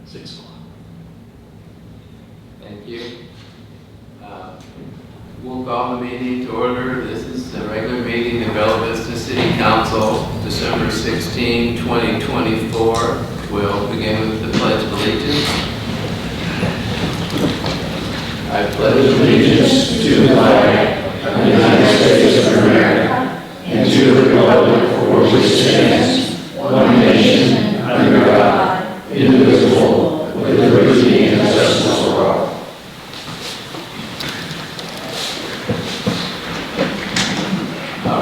6 o'clock. Thank you. We'll call the meeting to order. This is the regular meeting of Bella Vista City Council, December 16, 2024. We'll begin with the Pledge of Allegiance. I pledge allegiance to the flag of the United States of America and to the republic for which it stands, one nation, under God, indivisible, with liberty and justice for all.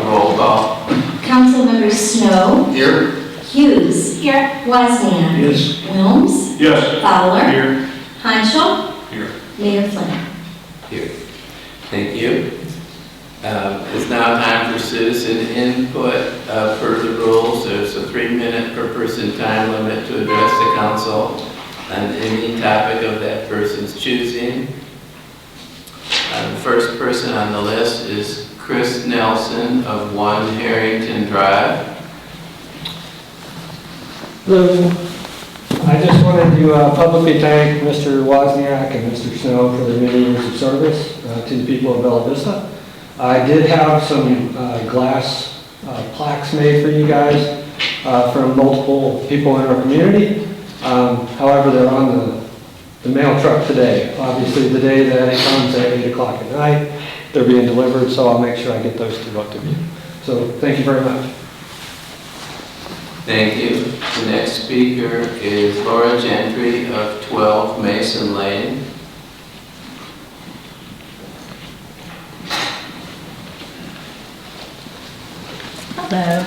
Roll call. Councilmember Snow. Here. Hughes. Here. Wozniak. Yes. Wilms. Yes. Fowler. Here. Hanschel. Here. Mayor Flynn. Here. Thank you. It's now time for citizen input. Per the rules, there's a 3-minute per person time limit to address the council on any topic of that person's choosing. first person on the list is Chris Nelson of 1 Harrington Drive. Hello. I just wanted to publicly thank Mr. Wozniak and Mr. Snow for their many years of service to the people of Bella Vista. I did have some glass plaques made for you guys from multiple people in our community. However, they're on the mail truck today. Obviously, the day that it comes at 8 o'clock at night, they're being delivered, so I'll make sure I get those to both of you. So thank you very much. Thank you. The next speaker is Laura Gentry of 12 Mason Lane. Hello.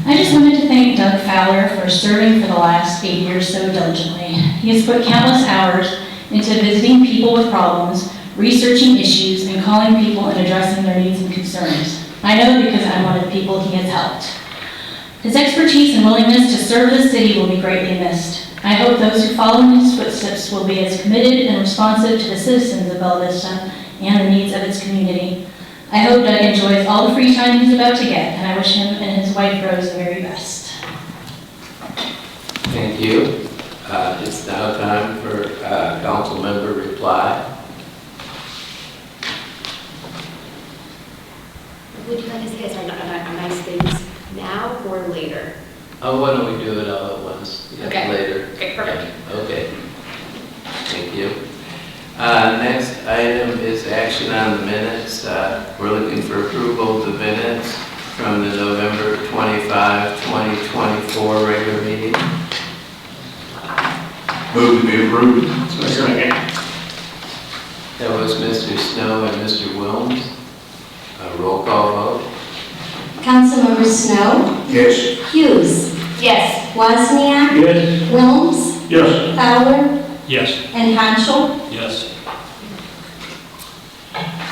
I just wanted to thank Doug Fowler for serving for the last 8 years so diligently. He has put countless hours into visiting people with problems, researching issues, and calling people and addressing their needs and concerns. I know because I'm one of the people he has helped. His expertise and willingness to serve the city will be greatly missed. I hope those who follow in his footsteps will be as committed and responsive to the citizens of Bella Vista and the needs of its community. I hope Doug enjoys all the free time he's about to get, and I wish him and his wife Rose the very best. Thank you. It's now time for council member reply. Would you like to say our nice things now or later? Oh, why don't we do it all at once? Yeah, Okay. Later. Okay, perfect. Yeah, okay. Thank you. Next item is action on the minutes. We're looking for approval of the minutes from the November 25, 2024 regular meeting. Move to be approved. Second. That was Mr. Snow and Mr. Wilms. Roll call vote. Councilmember Snow, Yes. Hughes, Yes. Wozniak, Yes. Wilms, Yes. Fowler, Yes. and Hanschel. Yes.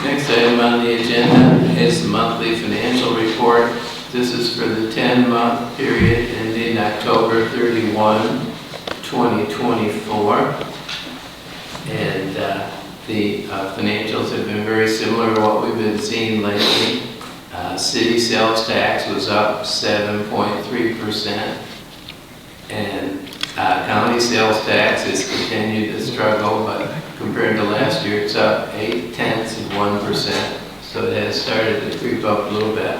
Next item on the agenda is the monthly financial report. This is for the 10-month period ending October 31, 2024. And the financials have been very similar to what we've been seeing lately. City sales tax was up 7.3%, and county sales tax has continued to struggle, but compared to last year, it's up 0.8%, so it has started to creep up a little bit.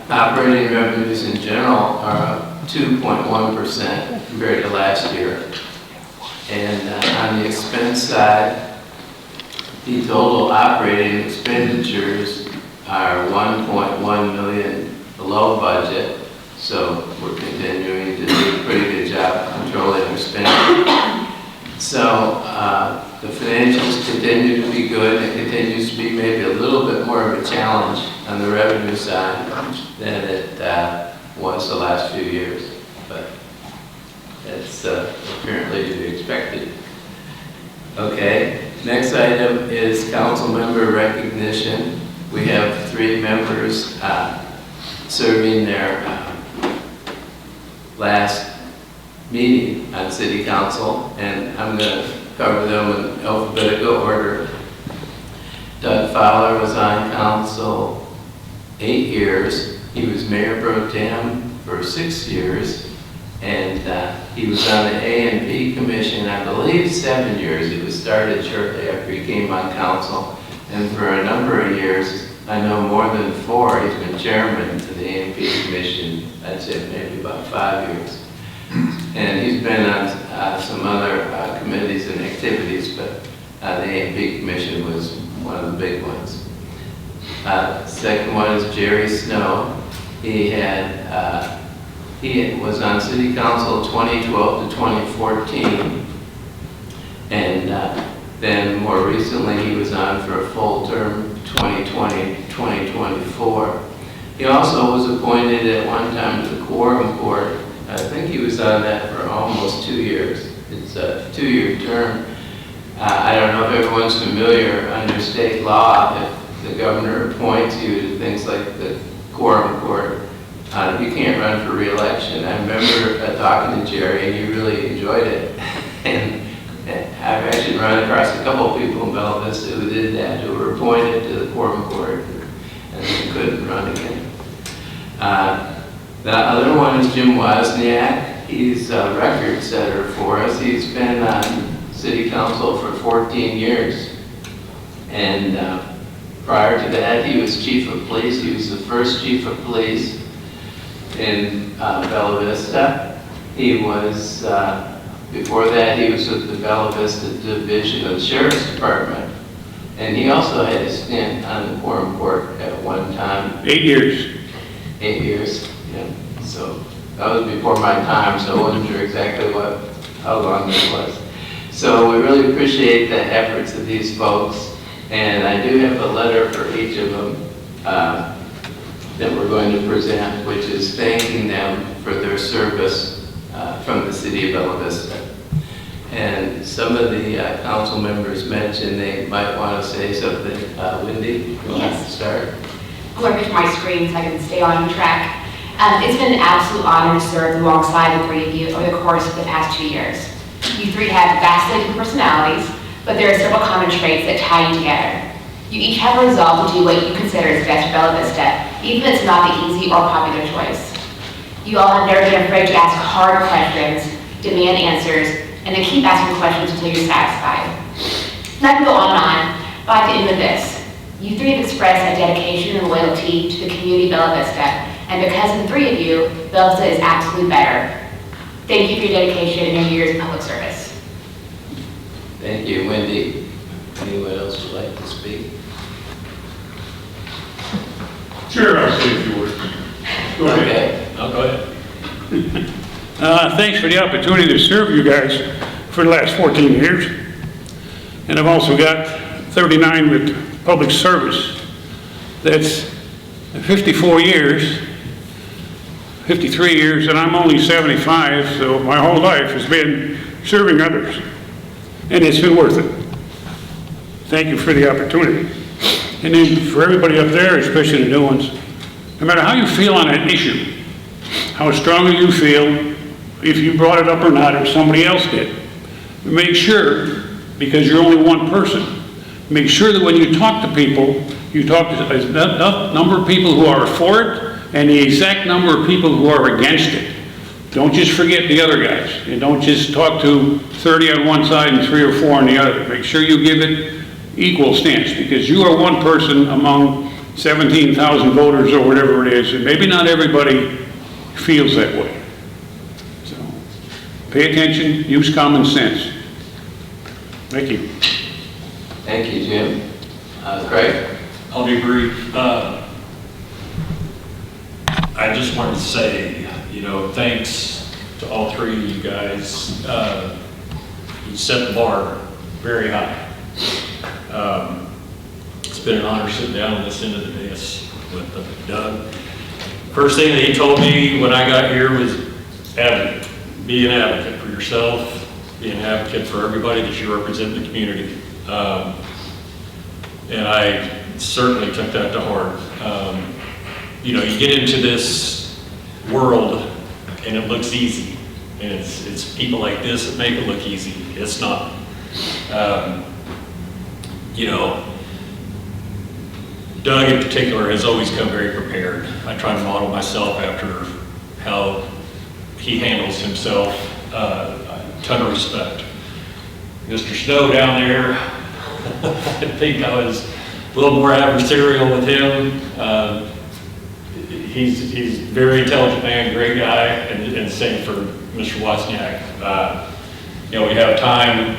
Operating revenues in general are up 2.1% compared to last year. And on the expense side, the total operating expenditures are 1.1 million below budget, so we're continuing to do a pretty good job controlling our spending. So the financials continue to be good. It continues to be maybe a little bit more of a challenge on the revenue side than it was the last few years, but it's apparently to be expected. Okay, next item is council member recognition. We have 3 members serving their last meeting on city council, and I'm going to cover them in alphabetical order. Doug Fowler was on council 8 years. He was mayor pro tem for 6 years, and he was on the A&P commission, I believe 7 years. It was started shortly after he came on council, and for a number of years, I know more than 4, he's been chairman of the A&P commission. I'd say maybe about 5 years. And he's been on some other committees and activities, but the A&P commission was one of the big ones. Second one is Jerry Snow. He was on city council 2012 to 2014, and then more recently he was on for a full term 2020-2024. He also was appointed at one time to the Quorum Court. I think he was on that for almost 2 years. It's a 2-year term. I don't know if everyone's familiar under state law, if the governor appoints you to things like the Quorum Court, you can't run for re-election. I remember talking to Jerry, and he really enjoyed it. and I've actually run across a couple of people in Bella Vista who did that, who were appointed to the quorum court and then couldn't run again. The other one is Jim Wozniak. He's a record setter for us. He's been on city council for 14 years. And prior to that, he was chief of police. He was the first chief of police in Bella Vista. He was, before that, he was with the Bella Vista Division of the Sheriff's Department. And he also had a stint on the quorum court at one time. 8 years. 8 years, yeah. So that was before my time, so I wasn't sure exactly how long it was. So we really appreciate the efforts of these folks. And I do have a letter for each of them that we're going to present, which is thanking them for their service from the city of Bella Vista. And some of the council members mentioned they might want to say something. Wendy, you want to start? I'm working to my screen so I can stay on track. It's been an absolute honor to serve alongside the three of you over the course of the past 2 years. You three have vastly different personalities, but there are several common traits that tie you together. You each have a resolve to do what you consider is best for Bella Vista, even if it's not the easy or popular choice. You all have never been afraid to ask hard questions, demand answers, and then keep asking questions until you're satisfied. And I can go on and on, but at the end of this, you three have expressed a dedication and loyalty to the community of Bella Vista, and because of the three of you, Bella Vista is absolutely better. Thank you for your dedication and your years of public service. Thank you, Wendy. Anyone else would like to speak? Sure, I'll say a few words. Go ahead. Okay, I'll go ahead. Thanks for the opportunity to serve you guys for the last 14 years. And I've also got 39 with public service. That's 54 years, 53 years, and I'm only 75, so my whole life has been serving others. And it's been worth it. Thank you for the opportunity. And then for everybody up there, especially the new ones, no matter how you feel on an issue, how strongly you feel, if you brought it up or not, or somebody else did, make sure, because you're only one person, make sure that when you talk to people, you talk to a number of people who are for it and the exact number of people who are against it. Don't just forget the other guys, and don't just talk to 30 on one side and 3 or 4 on the other. Make sure you give it equal stance, because you are one person among 17,000 voters or whatever it is, and maybe not everybody feels that way. So pay attention, use common sense. Thank you. Thank you, Jim. Craig? I'll be brief. I just wanted to say, thanks to all three of you guys. You set the bar very high. It's been an honor sitting down on this end of the dais with Doug. First thing that he told me when I got here was advocate. Be an advocate for yourself, be an advocate for everybody that you represent in the community. And I certainly took that to heart. You get into this world and it looks easy. And it's people like this that make it look easy. It's not. Doug in particular has always come very prepared. I try to model myself after how he handles himself. A ton of respect. Mr. Snow down there, I think I was a little more adversarial with him. He's a very intelligent man, great guy, and same for Mr. Wozniak. We have time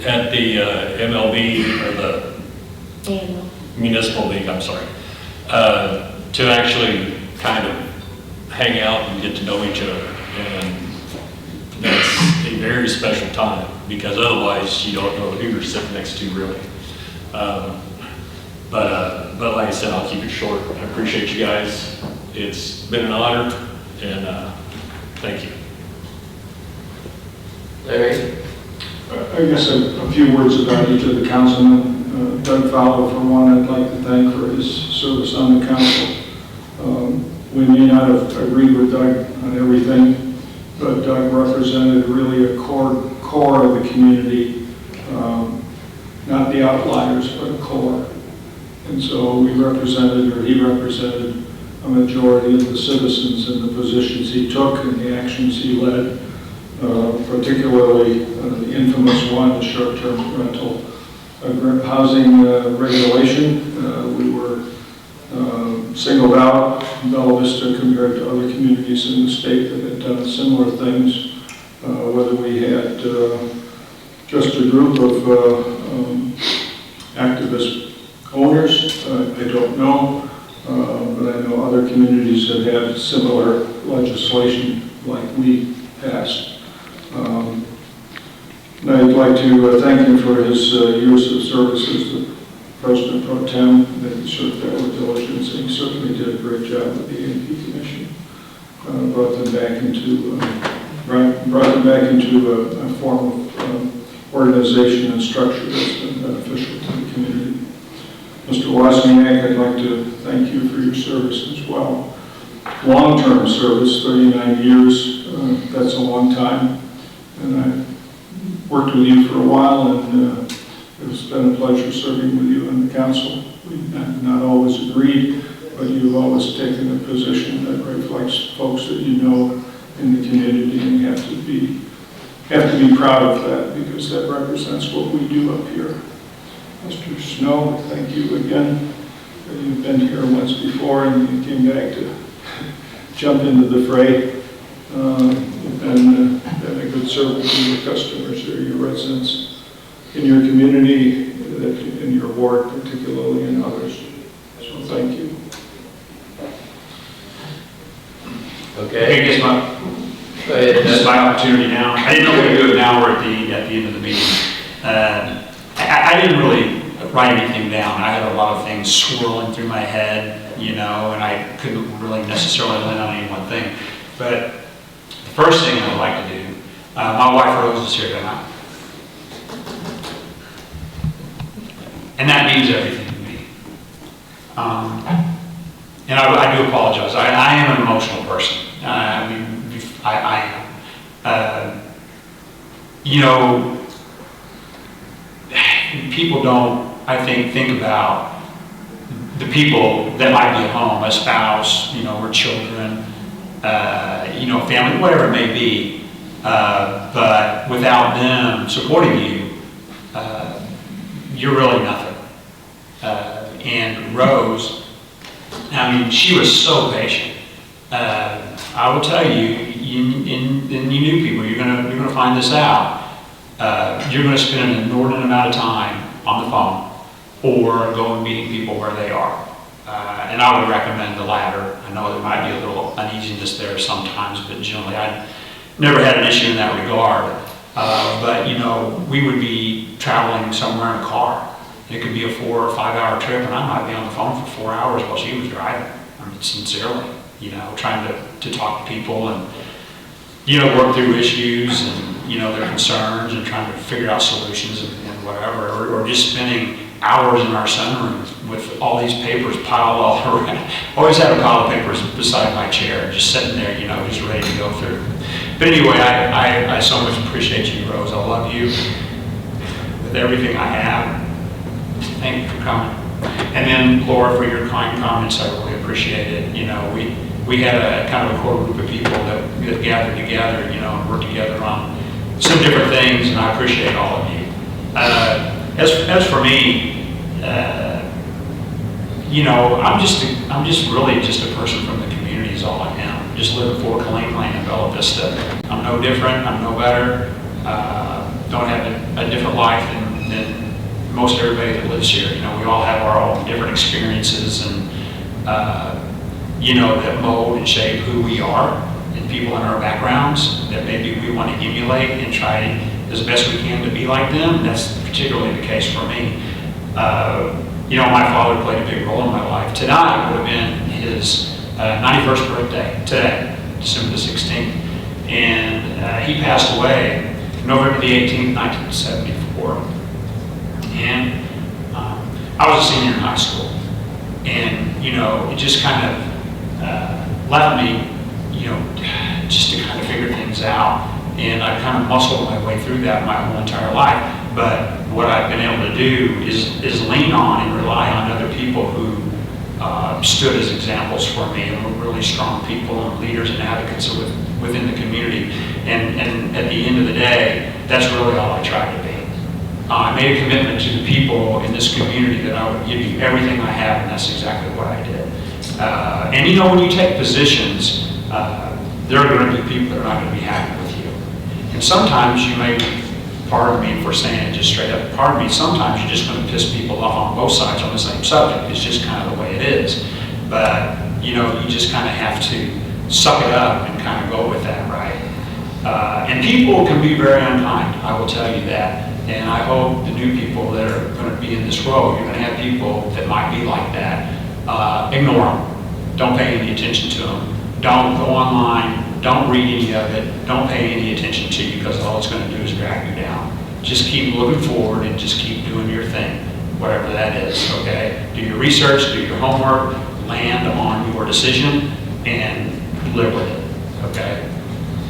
at the MLB, or the Municipal League, I'm sorry, to actually kind of hang out and get to know each other. And that's a very special time, because otherwise you don't know who you're sitting next to, really. But like I said, I'll keep it short. I appreciate you guys. It's been an honor, and thank you. Larry? I guess a few words about each of the councilmen. Doug Fowler, for one, I'd like to thank for his service on the council. We may not have agreed with Doug on everything, but Doug represented really a core core of the community, not the outliers, but a core. And so we represented, or he represented, a majority of the citizens in the positions he took and the actions he led, particularly the infamous one, the short-term rental housing regulation. We were singled out in Bella Vista compared to other communities in the state that had done similar things. Whether we had just a group of activist owners, I don't know, but I know other communities have had similar legislation like we passed. And I'd like to thank him for his years of service as the President Pro Tem, that he served that with diligence, and he certainly did a great job with the A&P Commission. Brought them back into a form of organization and structure that's been beneficial to the community. Mr. Wozniak, I'd like to thank you for your service as well. Long-term service, 39 years, that's a long time. And I worked with you for a while, and it's been a pleasure serving with you on the council. We've not always agreed, but you've always taken a position that reflects folks that you know in the community, and you have to be proud of that, because that represents what we do up here. Mr. Snow, thank you again. You've been here once before, and you came back to jump into the fray. You've been a good servant to your customers or your residents in your community, in your ward particularly, and others. So thank you. Okay, I guess Go ahead. this is my opportunity now. I didn't know we would do it now or at the end of the meeting. I didn't really write anything down. I had a lot of things swirling through my head, you know, and I couldn't really necessarily land on any one thing. But the first thing I would like to do, my wife Rose is here tonight. And that means everything to me. And I do apologize. I am an emotional person. I am. You know, people don't, I think about the people that might be at home, a spouse, you know, or children, you know, family, whatever it may be. But without them supporting you, you're really nothing. And Rose, I mean, she was so patient. I will tell you, and you new people, you're gonna find this out. You're gonna spend an inordinate amount of time on the phone or go and meeting people where they are. And I would recommend the latter. I know there might be a little uneasiness there sometimes, but generally I never had an issue in that regard. But you know, we would be traveling somewhere in a car. It could be a 4 or 5 hour trip, and I might be on the phone for 4 hours while she was driving. I mean, sincerely, you know, trying to talk to people and, you know, work through issues and, you know, their concerns and trying to figure out solutions and whatever, or just spending hours in our sunroom with all these papers piled all around. Always had a pile of papers beside my chair, just sitting there, you know, just ready to go through. But anyway, I so much appreciate you, Rose. I love you with everything I have. Thank you for coming. And then, Laura, for your kind comments, I really appreciate it. You know, we had a kind of a core group of people that gathered together, you know, and worked together on some different things, and I appreciate all of you. As for me, you know, I'm just really just a person from the community is all I am. Just live at Fort Killeen Lane in Bella Vista. I'm no different, I'm no better. Don't have a different life than most everybody that lives here. You know, we all have our own different experiences and, you know, that mold and shape who we are, and people in our backgrounds that maybe we want to emulate and try as best we can to be like them. That's particularly the case for me. You know, my father played a big role in my life. Tonight would have been his 91st birthday, today, December the 16th. And he passed away November the 18th, 1974. And I was a senior in high school. And, you know, it just kind of left me, you know, just to kind of figure things out. And I've kind of muscled my way through that my whole entire life. But what I've been able to do is lean on and rely on other people who stood as examples for me and were really strong people and leaders and advocates within the community. And at the end of the day, that's really all I tried to be. I made a commitment to the people in this community that I would give you everything I have, and that's exactly what I did. And you know, when you take positions, there are going to be people that are not going to be happy with you. And sometimes you may, pardon me for saying it just straight up, pardon me, sometimes you're just going to piss people off on both sides on the same subject. It's just kind of the way it is. But, you know, you just kind of have to suck it up and kind of go with that, right? And people can be very unkind, I will tell you that. And I hope the new people that are going to be in this role, you're going to have people that might be like that. Ignore them. Don't pay any attention to them. Don't go online. Don't read any of it. Don't pay any attention to you, because all it's going to do is drag you down. Just keep looking forward and just keep doing your thing, whatever that is, okay? Do your research, do your homework, land on your decision, and live with it, okay?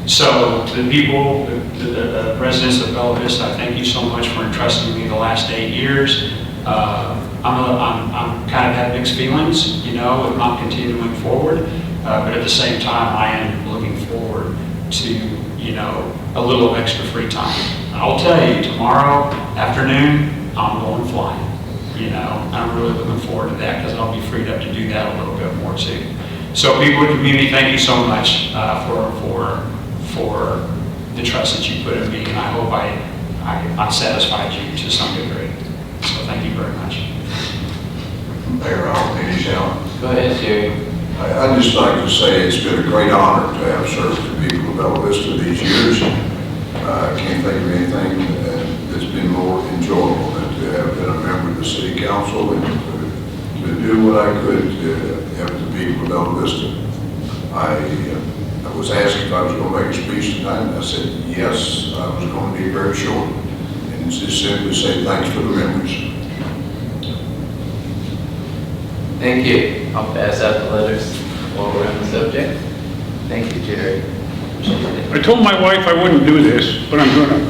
So the people, the residents of Bella Vista, I thank you so much for entrusting me the last 8 years. I'm kind of have mixed feelings, you know, of not continuing forward, but at the same time, I am looking forward to, you know, a little extra free time. I'll tell you, tomorrow afternoon, I'm going flying. You know, I'm really looking forward to that, because I'll be freed up to do that a little bit more too. So people in the community, thank you so much for the trust that you put in me, and I hope I satisfied you to some degree. So thank you very much. Mayor, I'll finish out. Go ahead, Jerry. I'd just like to say it's been a great honor to have served the people of Bella Vista these years. I can't think of anything that's been more enjoyable than to have been a member of the city council and to do what I could to help the people of Bella Vista. I was asked if I was going to make a speech tonight, and I said yes, I was going to be very short. And just simply say thanks for the memories. Thank you. I'll pass out the letters while we're on the subject. Thank you, Jerry. Appreciate it. I told my wife I wouldn't do this, but I'm gonna.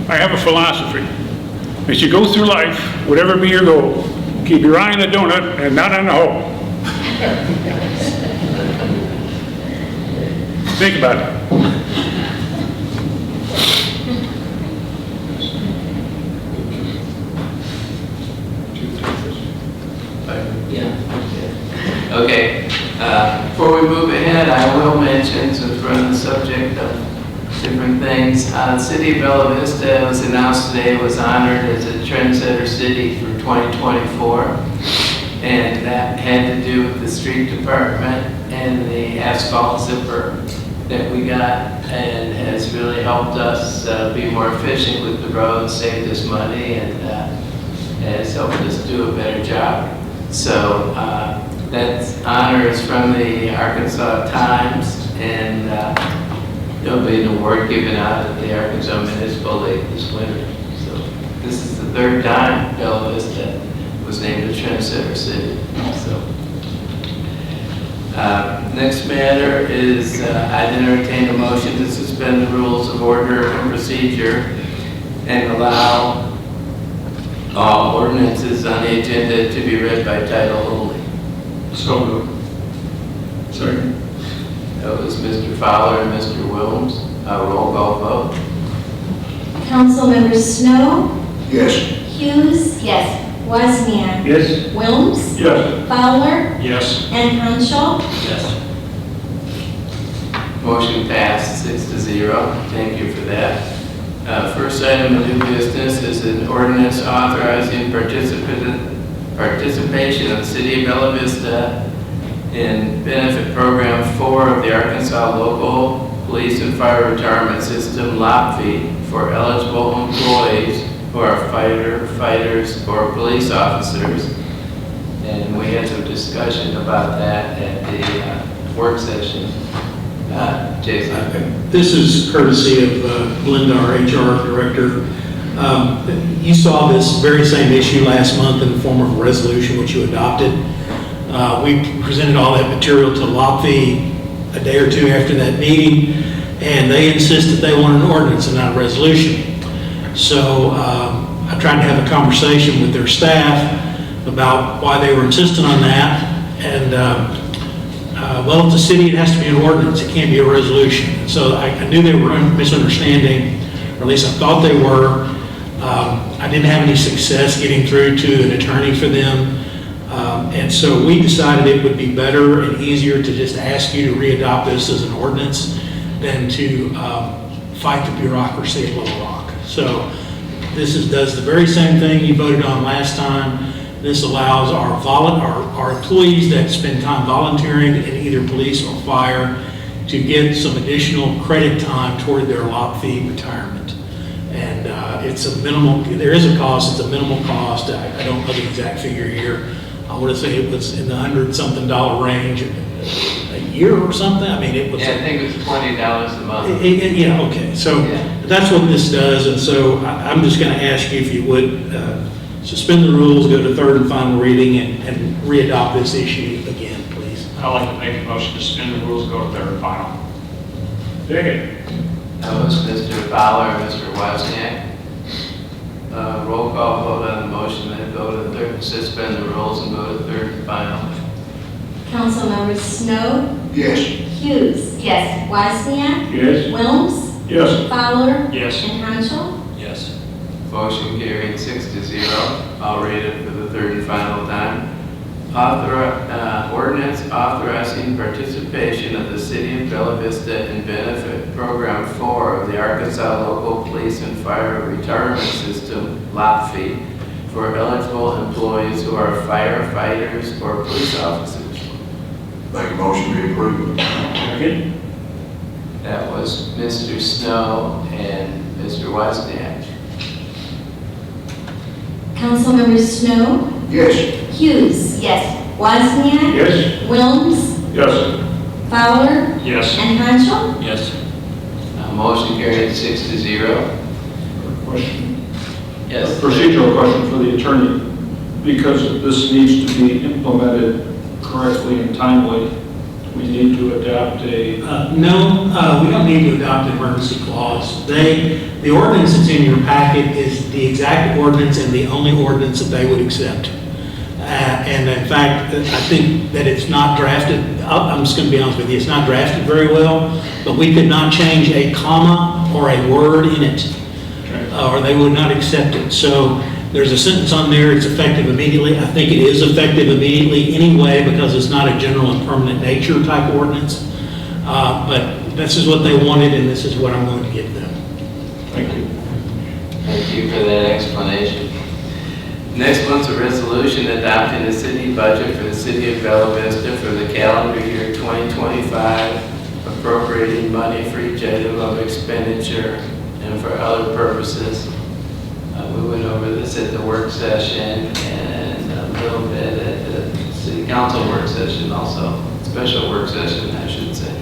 I have a philosophy. As you go through life, whatever be your goal, keep your eye on the donut and not on the hole. Think about it. Okay, before we move ahead, I will mention, since we're on the subject of different things, the City of Bella Vista, it was announced today, was honored as a trendsetter city for 2024. And that had to do with the street department and the asphalt zipper that we got, and has really helped us be more efficient with the roads, saved us money, and has helped us do a better job. So that honor is from the Arkansas Times, and there'll be an award given out at the Arkansas Municipal League this winter. So this is the third time Bella Vista was named a trendsetter city. So next matter is I'd entertain a motion to suspend the rules of order and procedure and allow all ordinances on the agenda to be read by title only. So moved. Second. That was Mr. Fowler and Mr. Wilms. Roll call vote. Councilmember Snow, Yes. Hughes, Yes. Wozniak, Yes. Wilms, Yes. Fowler, Yes. and Hanschel. Yes. Motion passed 6-0. Thank you for that. First item of new business is an ordinance authorizing participation of the City of Bella Vista in benefit program 4 of the Arkansas Local Police and Fire Retirement System, LOPFI, for eligible employees who are fighters, or police officers. And we had some discussion about that at the work session. Jason. This is courtesy of Linda, our HR director. You saw this very same issue last month in the form of a resolution which you adopted. We presented all that material to LOPFI a day or two after that meeting, and they insist that they want an ordinance and not a resolution. So I tried to have a conversation with their staff about why they were insisting on that, and well, if the city, it has to be an ordinance, it can't be a resolution. So I knew they were misunderstanding, or at least I thought they were. I didn't have any success getting through to an attorney for them. And so we decided it would be better and easier to just ask you to readopt this as an ordinance than to fight the bureaucracy at Little Rock. So this does the very same thing you voted on last time. This allows our employees that spend time volunteering in either police or fire to get some additional credit time toward their lot fee retirement. And it's a minimal, there is a cost, it's a minimal cost. I don't know the exact figure here. I want to say it was in the $100-something range a year or something. I mean, it was. Yeah, I think it was $20 a month. Yeah, okay. So Yeah. that's what this does. And so I'm just going to ask you if you would suspend the rules, go to third and final reading, and readopt this issue again, please. I'd like to make a motion to suspend the rules, go to third and final. Second. That was Mr. Fowler and Mr. Wozniak. Roll call vote on the motion, then go to third, suspend the rules and go to third and final. Council members Snow, Yes. Hughes, Yes. Wozniak, Yes. Wilms, Yes. Fowler, Yes. and Hanschel. Yes. Motion carried 6-0. I'll read it for the third and final time. Ordinance authorizing participation of the city of Bella Vista in benefit program 4 of the Arkansas Local Police and Fire Retirement System lot fee for eligible employees who are firefighters or police officers. Make a motion to approve. Second. That was Mr. Snow and Mr. Wozniak. Council members Snow, Yes. Hughes, Yes. Wozniak, Yes. Wilms, Yes. Fowler, Yes. and Hanschel. Yes. Motion carried 6-0. Question. Yes. A procedural question for the attorney. Because this needs to be implemented correctly and timely, we need to adopt a, No, we don't need to adopt an emergency clause. The ordinance that's in your packet is the exact ordinance and the only ordinance that they would accept. And in fact, I think that it's not drafted, I'm just going to be honest with you, it's not drafted very well, but we could not change a comma or a word in it, or they would not accept it. So there's a sentence on there, it's effective immediately. I think it is effective immediately anyway because it's not a general and permanent nature type ordinance. But this is what they wanted and this is what I'm going to give them. thank you. Thank you for that explanation. Next one's a resolution adopting the city budget for the city of Bella Vista for the calendar year 2025, appropriating money for each item of expenditure and for other purposes. We went over this at the work session and a little bit at the city council work session also, special work session, I should say.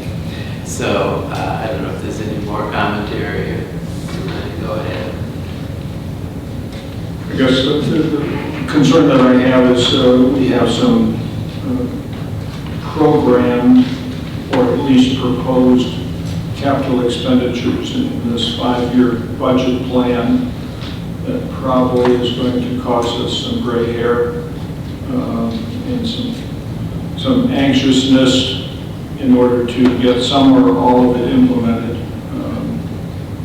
So I don't know if there's any more commentary or you're ready to go ahead. I guess the concern that I have is we have some programmed or at least proposed capital expenditures in this 5-year budget plan that probably is going to cause us some gray hair and some anxiousness in order to get some or all of it implemented.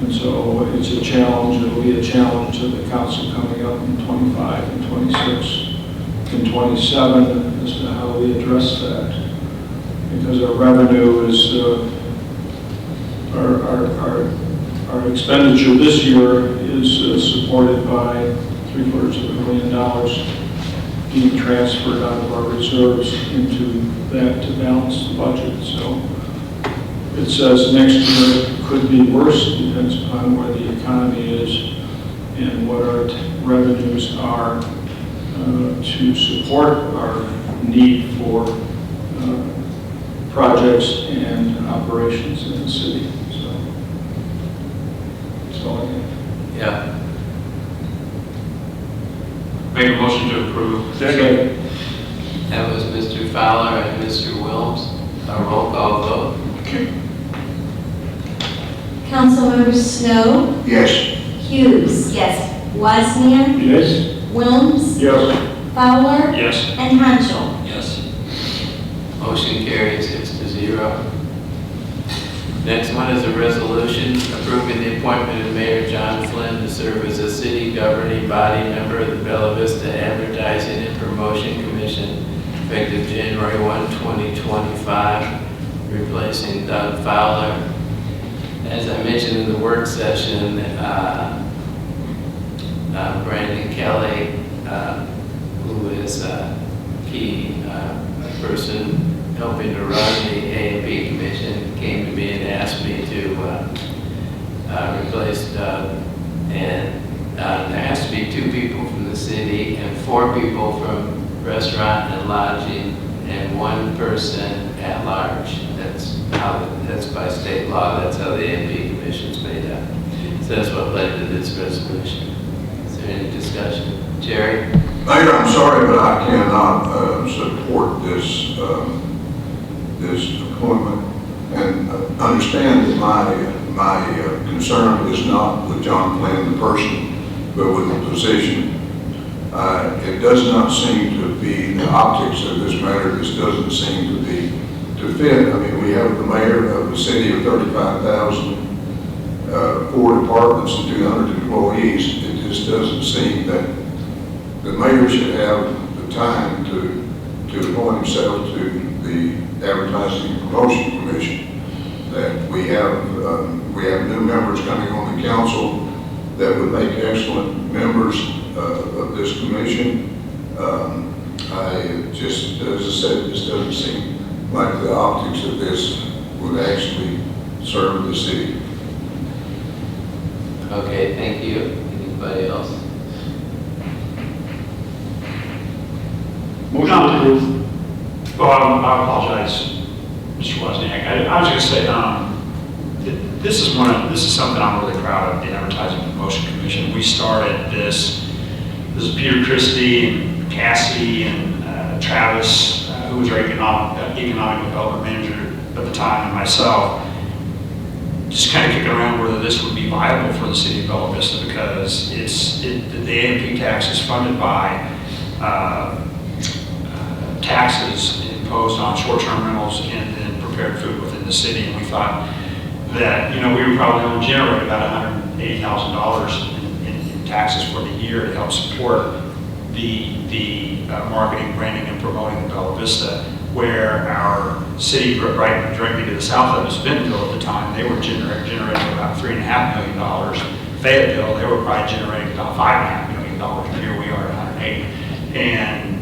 And so it's a challenge, it'll be a challenge to the council coming up in 25 and 26 and 27 as to how we address that. Because our revenue is, our expenditure this year is supported by $750,000 being transferred out of our reserves into that to balance the budget. So it says next year could be worse, depends upon where the economy is and what our revenues are to support our need for projects and operations in the city. So that's all I have. Yeah. Make a motion to approve. Second. That was Mr. Fowler and Mr. Wilms. A roll call vote. Councilmembers Snow, Yes. Hughes. Yes. Wozniak, Yes. Wilms, Yes. Fowler, Yes. and Hanschel. Yes. Motion carried 6-0. Next one is a resolution approving the appointment of Mayor John Flynn to serve as a city governing body member of the Bella Vista Advertising and Promotion Commission effective January 1, 2025, replacing Doug Fowler. As I mentioned in the work session, Brandon Kelly, who is a key person helping to run the A&P Commission, came to me and asked me to replace Doug. And there has to be 2 people from the city and 4 people from restaurant and lodging and 1 person at large. That's by state law. That's how the A&P Commission's made up. So that's what led to this resolution. Is there any discussion? Jerry? Mayor, I'm sorry, but I cannot support this appointment. And understand that my concern is not with John Flynn, the person, but with the position. It does not seem to be the optics of this matter. This doesn't seem to fit. I mean, we have the mayor of a city of 35,000, 4 departments and 200 employees. It just doesn't seem that the mayor should have the time to appoint himself to the Advertising and Promotion Commission. That we have new members coming on the council that would make excellent members of this commission. As I said, this doesn't seem like the optics of this would actually serve the city. Okay, thank you. Anybody else? Motion approved. Well, I apologize, Mr. Wozniak. I was going to say, this is something I'm really proud of, the Advertising and Promotion Commission. We started this is Peter Christie and Cassie and Travis, who was our economic development manager at the time, and myself, just kind of kicking around whether this would be viable for the city of Bella Vista, because the A&P tax is funded by taxes imposed on short-term rentals and prepared food within the city, and we thought that, we were probably going to generate about $180,000 in taxes for the year to help support the marketing, branding, and promoting of Bella Vista, where our city, right directly to the south of us, Bentonville at the time, they were generating about $3.5 million. Fayetteville, they were probably generating about $5.5 million, and here we are at 180. And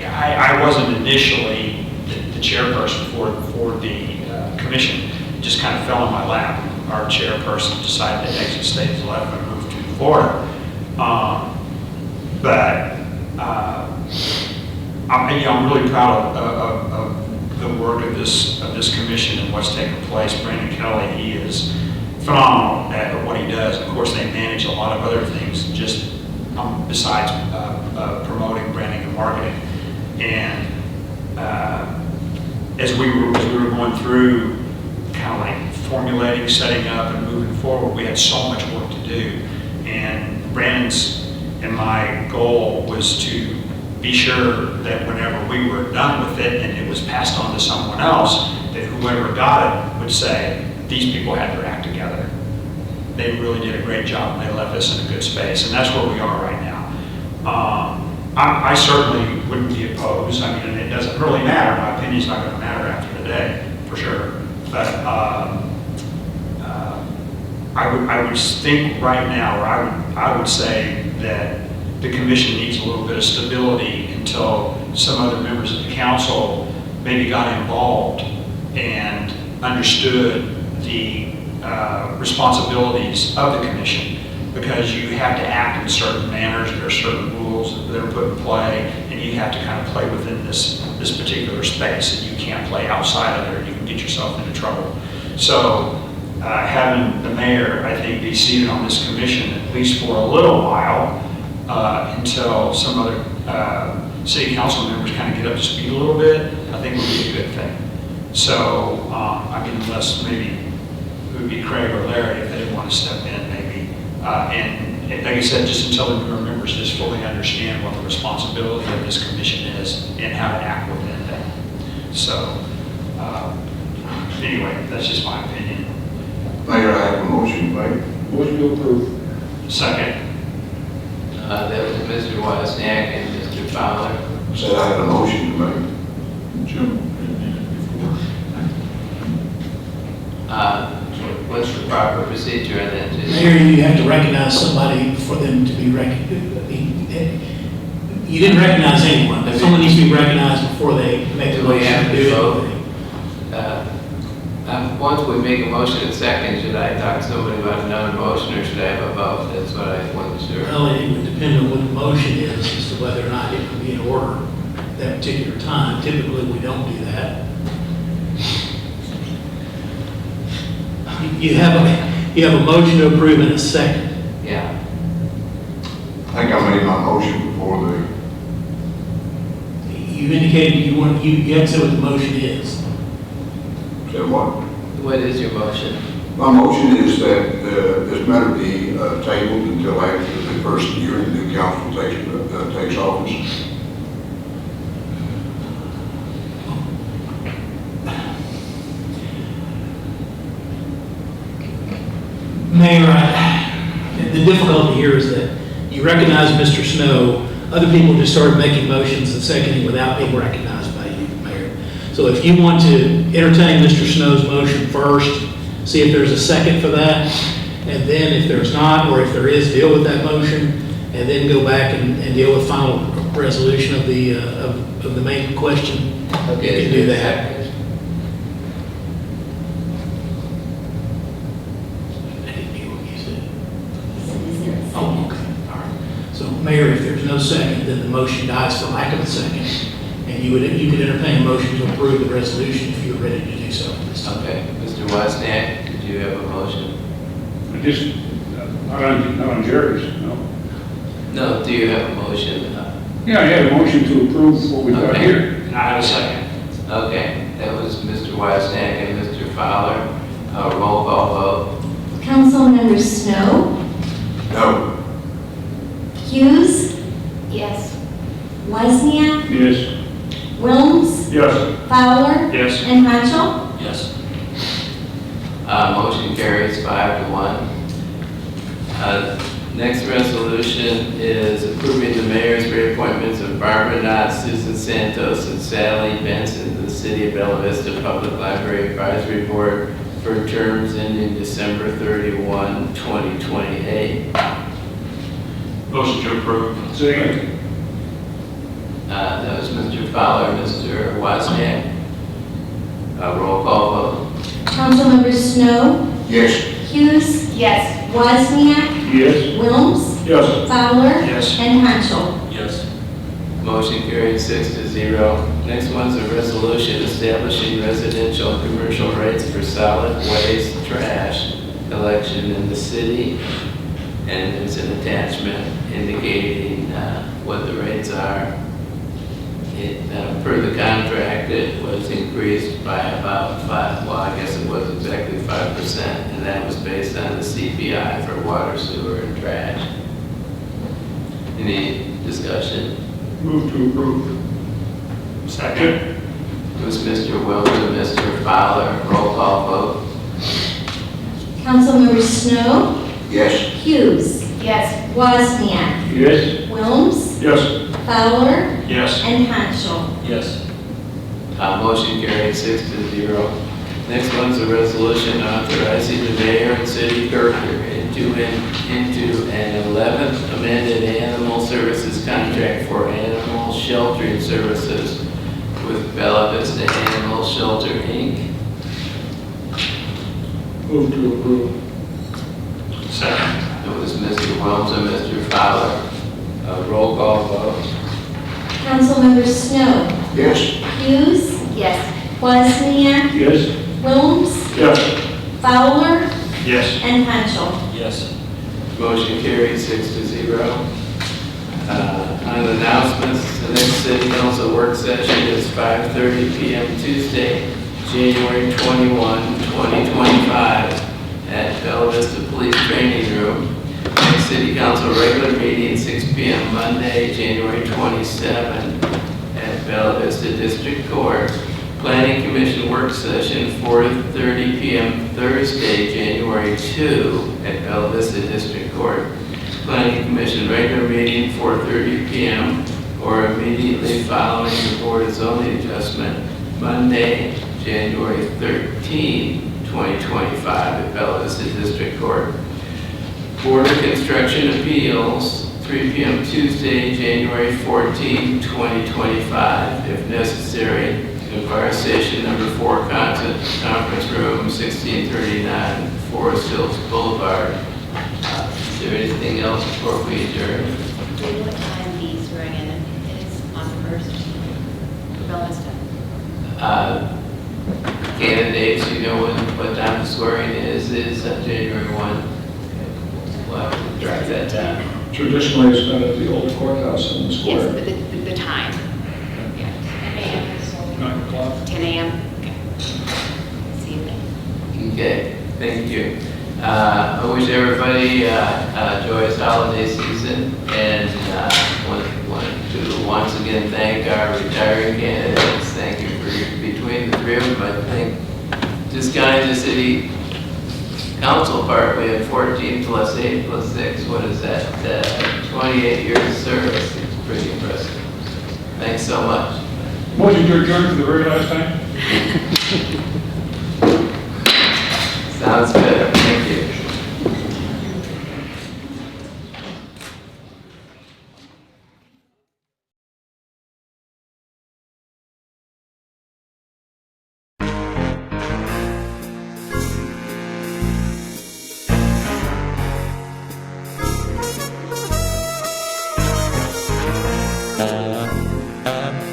I wasn't initially the chairperson for the commission. It just kind of fell in my lap. Our chairperson decided to exit state of life and move to Florida. I'm really proud of the work of this commission and what's taken place. Brandon Kelly, he is phenomenal at what he does. Of course, they manage a lot of other things just besides promoting, branding, and marketing. And as we were going through, kind of like formulating, setting up, and moving forward, we had so much work to do. And Brandon's and my goal was to be sure that whenever we were done with it and it was passed on to someone else, that whoever got it would say, these people had their act together. They really did a great job, and they left us in a good space, and that's where we are right now. I certainly wouldn't be opposed. I mean, it doesn't really matter. My opinion's not going to matter after today, for sure. But I would think right now, or I would say that the commission needs a little bit of stability until some other members of the council maybe got involved and understood the responsibilities of the commission, because you have to act in certain manners. There are certain rules that are put in play, and you have to kind of play within this particular space, and you can't play outside of it, or you can get yourself into trouble. So having the mayor, I think, be seated on this commission at least for a little while until some other city council members kind of get up to speed a little bit, I think would be a good thing. So, I mean, unless maybe it would be Craig or Larry if they didn't want to step in maybe. And like I said, just until the newer members just fully understand what the responsibility of this commission is and how to act within that. So, anyway, that's just my opinion. Mayor, I have a motion to make. Motion to approve. Second. That was Mr. Wozniak and Mr. Fowler. Said I had a motion to make. Jim? What's the proper procedure in that? Mayor, you have to recognize somebody for them to be recognized. You didn't recognize anyone, but someone needs to be recognized before they make the Do we motion have to to do vote? anything. Once we make a motion in second, should I talk to somebody about another motion, or should I have a vote? That's what I wasn't sure. Well, it would depend on what the motion is as to whether or not it can be in order at that particular time. Typically, we don't do that. You have a motion to approve in a second. Yeah. I think I made my motion before You indicated you haven't said what the motion is. said what? What is your motion? My motion is that this matter be tabled until after the first year the new council takes office. Mayor, the difficulty here is that you recognize Mr. Snow, other people just started making motions and seconding without being recognized by you, Mayor. So if you want to entertain Mr. Snow's motion first, see if there's a second for that, and then if there's not, or if there is, deal with that motion, and then go back and deal with final resolution of the main question. Okay. You can do that. Oh, okay, all right. So, Mayor, if there's no second, then the motion dies for lack of a second. And you could entertain a motion to approve the resolution if you're ready to do so at this time. Okay. Mr. Wozniak, did you have a motion? Just, not on Jerry's, no. No, do you have a motion? Yeah, I had a motion to approve what we got Okay. here. And I have a second. Okay, that was Mr. Wozniak and Mr. Fowler. Roll call vote. Councilmember Snow, No. Hughes, Yes. Wozniak, Yes. Wilms, Yes. Fowler, Yes. and Hanschel. Yes. Motion carries 5-1. Next resolution is approving the mayor's reappointments of Barbara Knott, Susan Santos, and Sally Benson to the City of Bella Vista Public Library Advisory Board for terms ending December 31, 2028. Motion to approve. Second. That was Mr. Fowler, Mr. Wozniak. Roll call vote. Councilmember Snow, Yes. Hughes, Yes. Wozniak, Yes. Wilms, Yes. Fowler, Yes. and Hanschel. Yes. Motion carried 6-0. Next one's a resolution establishing residential and commercial rates for solid waste trash collection in the city. And there's an attachment indicating what the rates are. Per the contract, it was increased by about 5, well, I guess it was exactly 5%, and that was based on the CPI for water, sewer, and trash. Any discussion? Move to approve. Second. It was Mr. Wilson, Mr. Fowler, roll call vote. Councilmember Snow, Yes. Hughes, Yes. Wozniak, Yes. Wilms, Yes. Fowler, Yes. and Hanschel. Yes. Motion carried 6-0. Next one's a resolution authorizing the mayor and city clerk into an 11th amended animal services contract for animal sheltering services with Bella Vista Animal Shelter, Inc. Move to approve. Second. It was Mr. Wilson, Mr. Fowler. Roll call vote. Councilmember Snow, Yes. Hughes, Yes. Wozniak, Yes. Wilms, Yes. Fowler, Yes. and Hanschel. Yes. Motion carried 6-0. On announcements, the next city council work session is 5:30 PM Tuesday, January 21, 2025, City Council regular meeting, 6 p.m. Monday, January 27 at Bella Vista District Court. Planning Commission work session, 4:30 p.m. Thursday, January 2 at Bella Vista District Court. Planning Commission regular meeting, 4:30 p.m. or immediately following the Board of Zoning Adjustment, Monday, January 13, 2025 at Bella Vista District Court. Board of Construction Appeals, 3 p.m. Tuesday, January 14, 2025, if necessary, in Fire Station Number 4, Conference Room, 1639, Forest Hills Boulevard. Is there anything else before we adjourn? Do you know what time the swearing in is on the first for Bella Vista? Candidates, you know what time the swearing is January 1. We'll have to track that down. Traditionally, it's been at the old courthouse in the Yes, square. but the time. Yeah. 9 o'clock. 10 a.m. Okay. See you then. Okay, thank you. I wish everybody a joyous holiday season, and want to once again thank our retiring candidates. Thank you for between the three of them. I think just counting the city council part, we have 14 plus 8 plus 6. What is that? 28 years of service. It's pretty impressive. Thanks so much. Motion to adjourn for the very last time? Sounds good. Thank you. Uh,